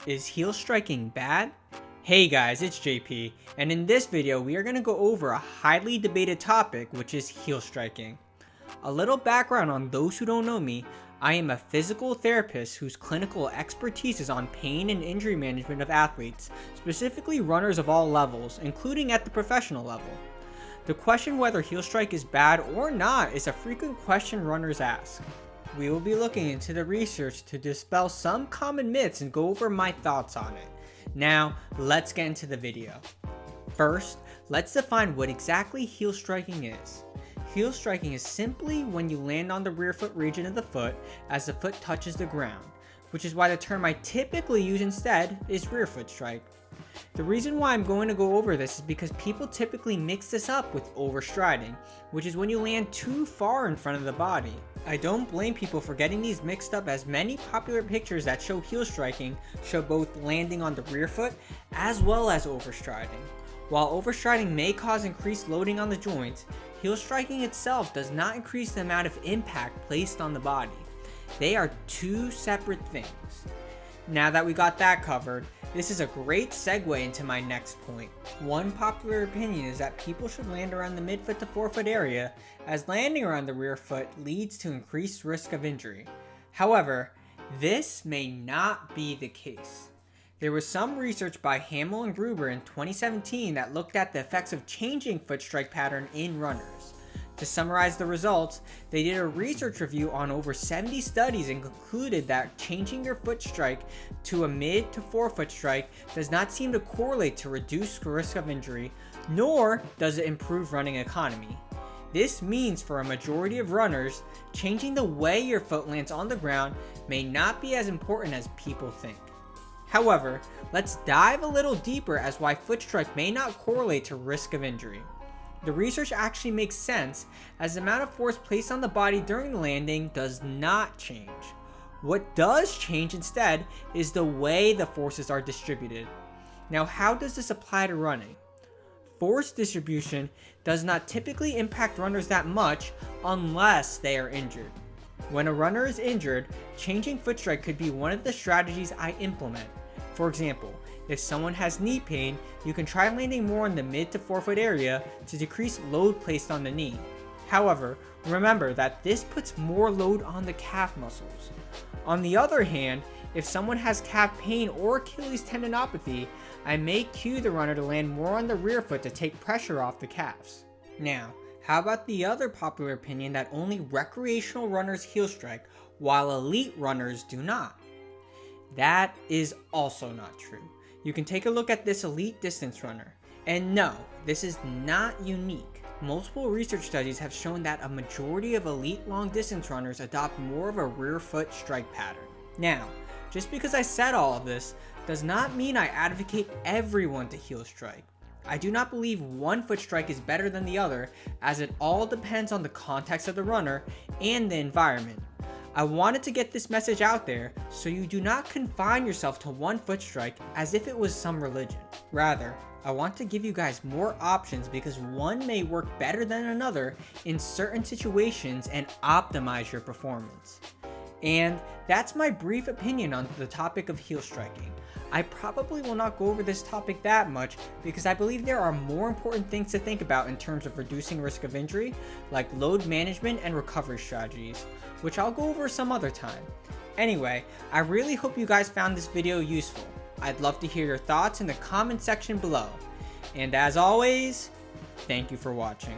Is heel striking bad? Hey guys, it's JP, and in this video we are going to go over a highly debated topic, which is heel striking. A little background on those who don't know me: I am a physical therapist whose clinical expertise is on pain and injury management of athletes, specifically runners of all levels, including at the professional level. The question whether heel strike is bad or not is a frequent question runners ask. We will be looking into the research to dispel some common myths and go over my thoughts on it. Now, let's get into the video. First, let's define what exactly heel striking is. Heel striking is simply when you land on the rear foot region of the foot as the foot touches the ground, which is why the term I typically use instead is rear foot strike. The reason why I'm going to go over this is because people typically mix this up with overstriding, which is when you land too far in front of the body. I don't blame people for getting these mixed up, as many popular pictures that show heel striking show both landing on the rear foot as well as overstriding. While overstriding may cause increased loading on the joints, heel striking itself does not increase the amount of impact placed on the body. They are two separate things. Now that we got that covered, this is a great segue into my next point. One popular opinion is that people should land around the midfoot to forefoot area, as landing around the rear foot leads to increased risk of injury. However, this may not be the case. There was some research by Hamill and Gruber in 2017 that looked at the effects of changing foot strike pattern in runners. To summarize the results, they did a research review on over 70 studies and concluded that changing your foot strike to a mid to forefoot strike does not seem to correlate to reduced risk of injury, nor does it improve running economy. This means for a majority of runners, changing the way your foot lands on the ground may not be as important as people think. However, let's dive a little deeper as why foot strike may not correlate to risk of injury. The research actually makes sense, as the amount of force placed on the body during the landing does not change. What does change instead is the way the forces are distributed. Now, how does this apply to running? Force distribution does not typically impact runners that much unless they are injured. When a runner is injured, changing foot strike could be one of the strategies I implement. For example, if someone has knee pain, you can try landing more in the mid to forefoot area to decrease load placed on the knee. However, remember that this puts more load on the calf muscles. On the other hand, if someone has calf pain or Achilles tendinopathy, I may cue the runner to land more on the rear foot to take pressure off the calves. Now, how about the other popular opinion that only recreational runners heel strike, while elite runners do not? That is also not true. You can take a look at this elite distance runner. And no, this is not unique. Multiple research studies have shown that a majority of elite long distance runners adopt more of a rear foot strike pattern. Now, just because I said all of this does not mean I advocate everyone to heel strike. I do not believe one foot strike is better than the other, as it all depends on the context of the runner and the environment. I wanted to get this message out there so you do not confine yourself to one foot strike as if it was some religion. Rather, I want to give you guys more options because one may work better than another in certain situations and optimize your performance. And that's my brief opinion on the topic of heel striking. I probably will not go over this topic that much because I believe there are more important things to think about in terms of reducing risk of injury, like load management and recovery strategies, which I'll go over some other time. Anyway, I really hope you guys found this video useful. I'd love to hear your thoughts in the comment section below. And as always, thank you for watching.